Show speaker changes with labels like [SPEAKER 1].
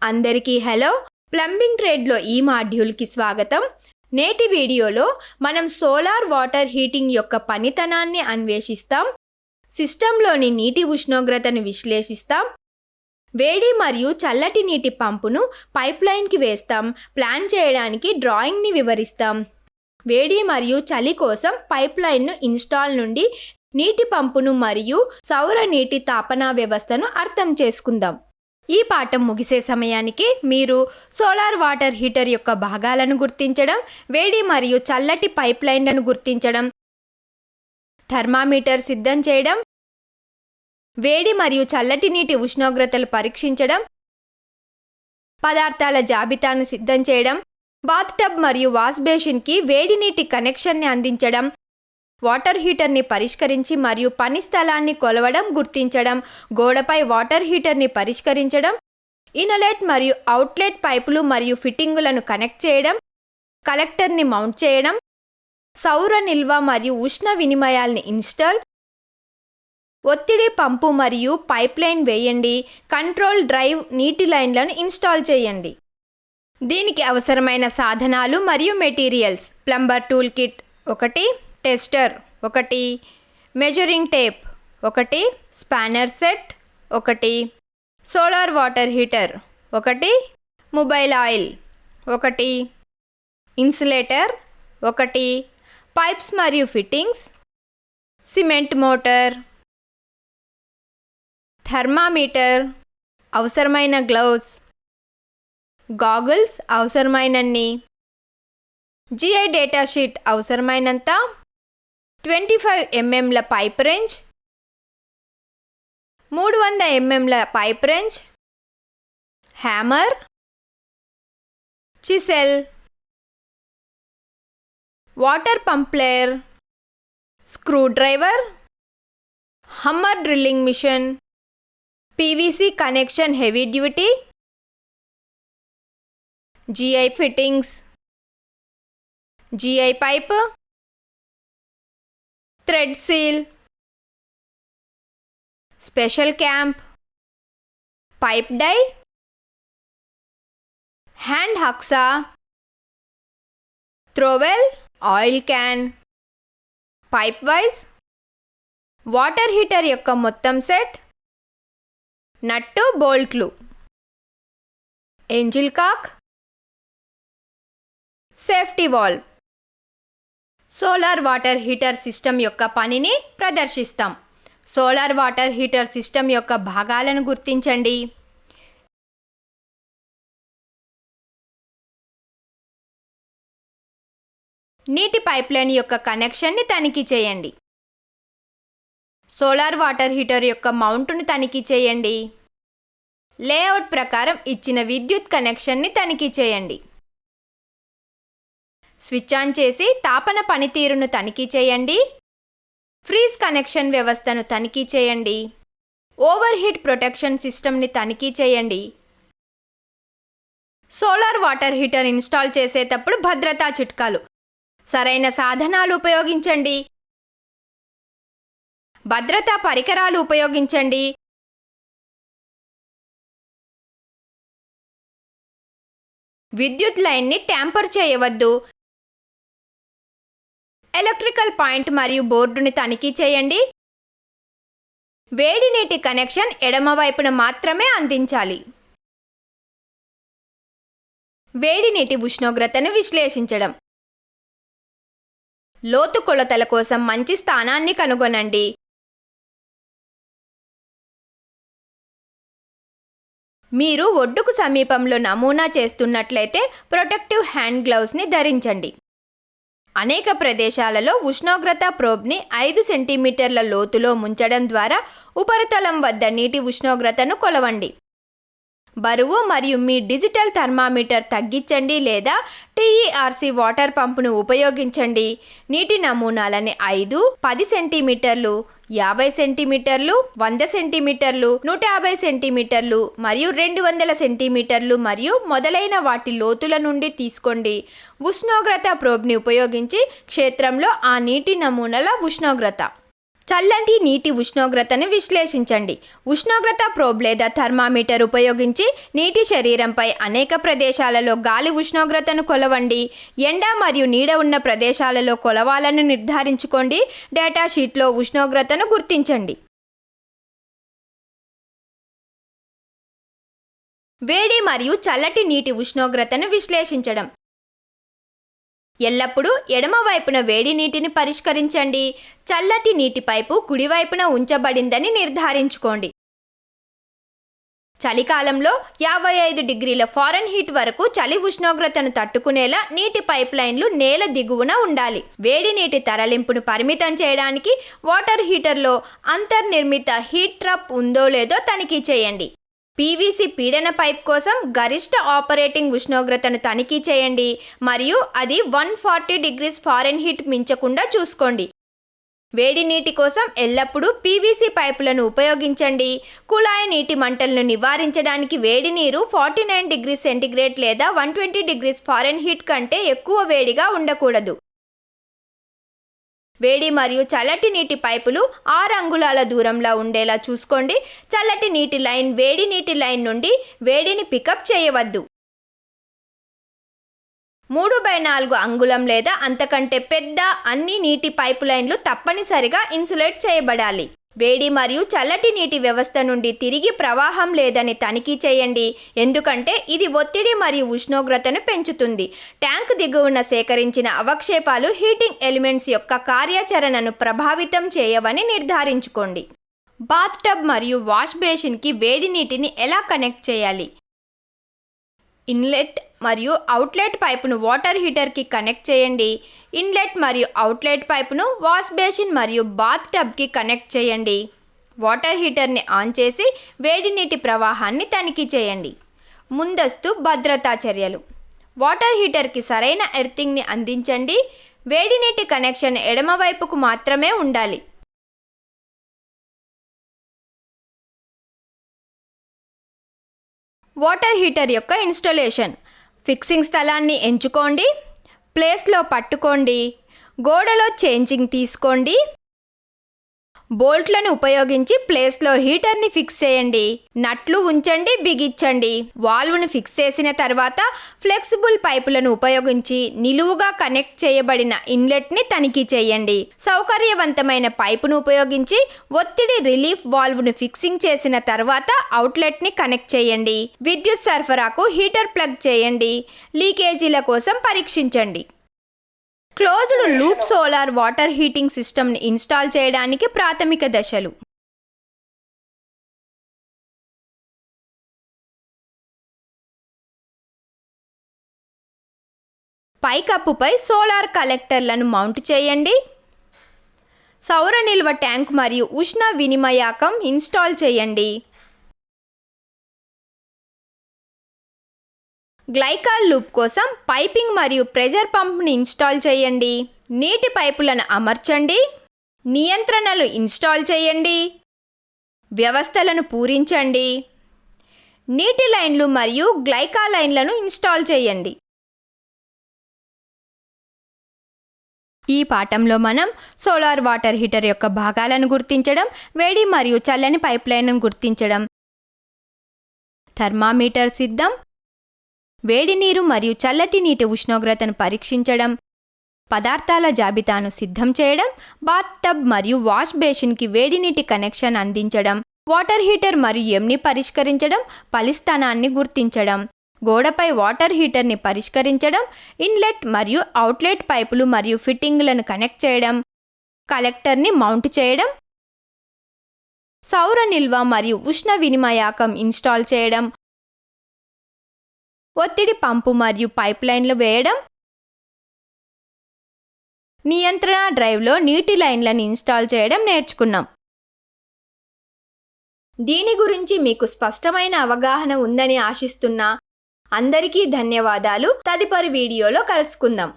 [SPEAKER 1] అందరికీ hello. Plumbing ట్రేడ్లో ఈ మాడ్యూల్కి స్వాగతం. నేటి వీడియోలో మనం సోలార్ వాటర్ హీటింగ్ యొక్క పనితనాన్ని అన్వేషిస్తాం, సిస్టంలోని నీటి ఉష్ణోగ్రతను విశ్లేషిస్తాం, వేడి మరియు చల్లటి నీటి పంపును పైప్లైన్కి వేస్తాం, ప్లాన్ చేయడానికి డ్రాయింగ్ని వివరిస్తాం, వేడి మరియు చలి కోసం పైప్లైన్ను ఇన్స్టాల్ నుండి నీటి పంపును మరియు సౌర నీటి తాపన వ్యవస్థను అర్థం చేసుకుందాం. ఈ పాఠం ముగిసే సమయానికి మీరు సోలార్ వాటర్ హీటర్ యొక్క భాగాలను గుర్తించడం, వేడి మరియు చల్లటి పైప్లైన్లను గుర్తించడం, థర్మామీటర్ సిద్ధం చేయడం, వేడి మరియు చల్లటి నీటి ఉష్ణోగ్రతలు పరీక్షించడం, పదార్థాల జాబితాను సిద్ధం చేయడం, బాత్టబ్ మరియు వాష్ బేసిన్కి వేడి నీటి కనెక్షన్ని అందించడం, వాటర్ హీటర్ని పరిష్కరించి మరియు పని స్థలాన్ని కొలవడం, గుర్తించడం, గోడపై వాటర్ హీటర్ని పరిష్కరించడం, ఇన్లెట్ మరియు అవుట్లెట్ పైపులు మరియు ఫిట్టింగులను కనెక్ట్ చేయడం, కలెక్టర్ని మౌంట్ చేయడం, సౌర నిల్వ మరియు ఉష్ణ వినిమయాల్ని ఇన్స్టాల్, ఒత్తిడి పంపు మరియు పైప్లైన్ వేయండి, కంట్రోల్ డ్రైవ్ నీటి లైన్లను ఇన్స్టాల్ చేయండి. దీనికి అవసరమైన సాధనాలు మరియు materials: plumber tool kit 1, tester 1, measuring tape 1, spanner set 1, solar water heater 1, mobile oil 1, insulator 1, pipes మరియు ఫిట్టింగ్స్, సిమెంట్ మోటార్, థర్మామీటర్, అవసరమైన గ్లౌస్, గాగుల్స్ అవసరమైనన్ని, జిఐ డేటా షీట్ అవసరమైనంత, 25 mm pipe range, 300 mm pipe range, hammer, chisel, water pump plier, screw driver, hammer drilling machine, PVC connection heavy duty, GI fittings, GI pipe, thread seal, special clamp, pipe die, hand hacksaw, trowel, oil can, pipe vice, water heater యొక్క మొత్తం set, nut బోల్ట్లు, angle cock, safety valve. Solar water heater system యొక్క పనిని ప్రదర్శిస్తాం. Solar water heater system యొక్క భాగాలను గుర్తించండి. నీటి పైప్లైన్ యొక్క కనెక్షన్ని తనిఖీ చేయండి. సోలార్ వాటర్ హీటర్ యొక్క మౌంటును తనిఖీ చేయండి. లేఅవుట్ ప్రకారం ఇచ్చిన విద్యుత్ కనెక్షన్ని తనిఖీ చేయండి. స్విచ్ ఆన్ చేసి తాపన పనితీరును తనిఖీ చేయండి. ఫ్రీజ్ కనెక్షన్ వ్యవస్థను తనిఖీ చేయండి. ఓవర్ హీట్ ప్రొటెక్షన్ సిస్టమ్ని తనిఖీ చేయండి. సోలార్ వాటర్ హీటర్ ఇన్స్టాల్ చేసేటప్పుడు భద్రతా చిట్కాలు: సరైన సాధనాలు ఉపయోగించండి, భద్రతా పరికరాలు ఉపయోగించండి, విద్యుత్ లైన్ని ట్యాంపర్ చేయవద్దు, ఎలక్ట్రికల్ పాయింట్ మరియు బోర్డుని తనిఖీ చేయండి. వేడి నీటి కనెక్షన్ ఎడమ వైపున మాత్రమే అందించాలి. వేడి నీటి ఉష్ణోగ్రతను విశ్లేషించడం: లోతు కొలతల కోసం మంచి స్థానాన్ని కనుగొనండి. మీరు ఒడ్డుకు సమీపంలో నమూనా చేస్తున్నట్లయితే ప్రొటెక్టివ్ హ్యాండ్ గ్లౌస్ని ధరించండి. అనేక ప్రదేశాలలో ఉష్ణోగ్రత ప్రోబ్ని 5 సెంటీమీటర్ల లోతులో ముంచడం ద్వారా ఉపరితలం వద్ద నీటి ఉష్ణోగ్రతను కొలవండి. బరువు మరియు మీ డిజిటల్ థర్మామీటర్ తగ్గించండి లేదా టీఈఆర్సీ వాటర్ పంపును ఉపయోగించండి. నీటి నమూనాలని 5, 10 సెంటీమీటర్లు, 50 సెంటీమీటర్లు, 100 సెంటీమీటర్లు, 150 సెంటీమీటర్లు మరియు 200 సెంటీమీటర్లు మరియు మొదలైన వాటి లోతుల నుండి తీసుకోండి. ఉష్ణోగ్రత ప్రోబ్ని ఉపయోగించి క్షేత్రంలో ఆ నీటి నమూనాల ఉష్ణోగ్రత చల్లటి నీటి ఉష్ణోగ్రతను విశ్లేషించండి. ఉష్ణోగ్రత ప్రోబ్ లేదా థర్మామీటర్ ఉపయోగించి నీటి శరీరంపై అనేక ప్రదేశాలలో గాలి ఉష్ణోగ్రతను కొలవండి. ఎండ మరియు నీడ ఉన్న ప్రదేశాలలో కొలవాలని నిర్ధారించుకోండి. డేటా షీట్లో ఉష్ణోగ్రతను గుర్తించండి. వేడి మరియు చల్లటి నీటి ఉష్ణోగ్రతను విశ్లేషించడం. ఎల్లప్పుడూ ఎడమ వైపున వేడి నీటిని పరిష్కరించండి. చల్లటి నీటి పైపు కుడివైపున ఉంచబడిందని నిర్ధారించుకోండి. చలికాలంలో 55 డిగ్రీల ఫారెన్హీట్ వరకు చలి ఉష్ణోగ్రతను తట్టుకునేలా నీటి పైప్ లైన్లు నేల దిగువన ఉండాలి. వేడి నీటి తరలింపును పరిమితం చేయడానికి వాటర్ హీటర్లో అంతర్నిర్మిత హీట్ ట్రప్ ఉందో లేదో తనిఖీ చేయండి. పీవీసీ పీడన పైప్ కోసం గరిష్ట ఆపరేటింగ్ ఉష్ణోగ్రతను తనిఖీ చేయండి మరియు అది 140 డిగ్రీస్ ఫారెన్హీట్ మించకుండా చూసుకోండి. వేడి నీటి కోసం ఎల్లప్పుడూ పీవీసీ పైపులను ఉపయోగించండి. కుళాయి నీటి మంటలను నివారించడానికి వేడి నీరు 49 డిగ్రీస్ సెంటీగ్రేడ్ లేదా 120 డిగ్రీస్ ఫారెన్హీట్ కంటే ఎక్కువ వేడిగా ఉండకూడదు. వేడి మరియు చల్లటి నీటి పైపులు 6 అంగుళాల దూరంలో ఉండేలా చూసుకోండి. చల్లటి నీటి లైన్ వేడి నీటి లైన్ నుండి వేడిని పికప్ చేయవద్దు. 3/4 అంగుళం లేదా అంతకంటే పెద్ద అన్ని నీటి పైపు లైన్లు తప్పనిసరిగా ఇన్సులేట్ చేయబడాలి. వేడి మరియు చల్లటి నీటి వ్యవస్థ నుండి తిరిగి ప్రవాహం లేదని తనిఖీ చేయండి, ఎందుకంటే ఇది ఒత్తిడి మరియు ఉష్ణోగ్రతను పెంచుతుంది. ట్యాంక్ దిగువన సేకరించిన అవక్షేపాలు హీటింగ్ ఎలిమెంట్స్ యొక్క కార్యాచరణను ప్రభావితం చేయవని నిర్ధారించుకోండి. బాత్ టబ్ మరియు వాష్ బేసిన్కి వేడి నీటిని ఎలా కనెక్ట్ చేయాలి? ఇన్లెట్ మరియు అవుట్లెట్ పైపును వాటర్ హీటర్కి కనెక్ట్ చేయండి. ఇన్లెట్ మరియు అవుట్లెట్ పైపును వాష్ బేసిన్ మరియు బాత్ టబ్కి కనెక్ట్ చేయండి. వాటర్ హీటర్ని ఆన్ చేసి వేడి నీటి ప్రవాహాన్ని తనిఖీ చేయండి. ముందస్తు భద్రతా చర్యలు. వాటర్ హీటర్కి సరైన ఎర్తింగ్ని అందించండి. వేడి నీటి కనెక్షన్ ఎడమ వైపుకు మాత్రమే ఉండాలి. వాటర్ హీటర్ యొక్క ఇన్స్టాలేషన్. ఫిక్సింగ్ స్థలాన్ని ఎంచుకోండి. ప్లేస్లో పట్టుకోండి. గోడలో ఛేంజింగ్ తీసుకోండి. బోల్ట్లను ఉపయోగించి ప్లేస్లో హీటర్ని ఫిక్స్ చేయండి. నట్లు ఉంచండి, బిగించండి. వాల్వ్ను ఫిక్స్ చేసిన తర్వాత ఫ్లెక్సిబుల్ పైపులను ఉపయోగించి నిలువుగా కనెక్ట్ చేయబడిన ఇన్లెట్ని తనిఖీ చేయండి. సౌకర్యవంతమైన పైపును ఉపయోగించి ఒత్తిడి రిలీఫ్ వాల్వ్ను ఫిక్సింగ్ చేసిన తర్వాత అవుట్లెట్ని కనెక్ట్ చేయండి. విద్యుత్ సరఫరాకు హీటర్ ప్లగ్ చేయండి. లీకేజీల కోసం పరీక్షించండి. Closed loop solar water heating సిస్టమ్ని ఇన్స్టాల్ చేయడానికి ప్రాథమిక దశలు. పైకప్పుపై సోలార్ కలెక్టర్లను మౌంట్ చేయండి. సౌర నిల్వ ట్యాంక్ మరియు ఉష్ణ వినిమయాకం ఇన్స్టాల్ చేయండి. గ్లైకాల్ లూప్ కోసం పైపింగ్ మరియు ప్రెజర్ పంప్ని ఇన్స్టాల్ చేయండి. నీటి పైపులను అమర్చండి. నియంత్రణలు ఇన్స్టాల్ చేయండి. వ్యవస్థలను పూరించండి. నీటి లైన్లు మరియు గ్లైకా లైన్లను ఇన్స్టాల్ చేయండి. ఈ పాఠంలో మనం సోలార్ వాటర్ హీటర్ యొక్క భాగాలను గుర్తించడం, వేడి మరియు చల్లని పైప్లైన్ను గుర్తించడం, థర్మామీటర్ సిద్ధం, వేడి నీరు మరియు చల్లటి నీటి ఉష్ణోగ్రతను పరీక్షించడం, పదార్థాల జాబితాను సిద్ధం చేయడం, బాత్ టబ్ మరియు వాష్ బేసిన్కి వేడి నీటి కనెక్షన్ అందించడం, వాటర్ హీటర్ మరియు ఎంని పరిష్కరించడం, పలిస్థానాన్ని గుర్తించడం, గోడపై వాటర్ హీటర్ని పరిష్కరించడం, ఇన్లెట్ మరియు అవుట్లెట్ పైపులు మరియు ఫిట్టింగ్లను కనెక్ట్ చేయడం, కలెక్టర్ని మౌంట్ చేయడం, సౌర నిల్వ మరియు ఉష్ణ వినిమయాకం ఇన్స్టాల్ చేయడం, ఒత్తిడి పంపు మరియు పైప్లైన్లు వేయడం, నియంత్రణ డ్రైవ్లో నీటి లైన్లను ఇన్స్టాల్ చేయడం నేర్చుకున్నాం. దీని గురించి మీకు స్పష్టమైన అవగాహన ఉందని ఆశిస్తున్నా. అందరికీ ధన్యవాదాలు. తదుపరి వీడియోలో కలుసుకుందాం.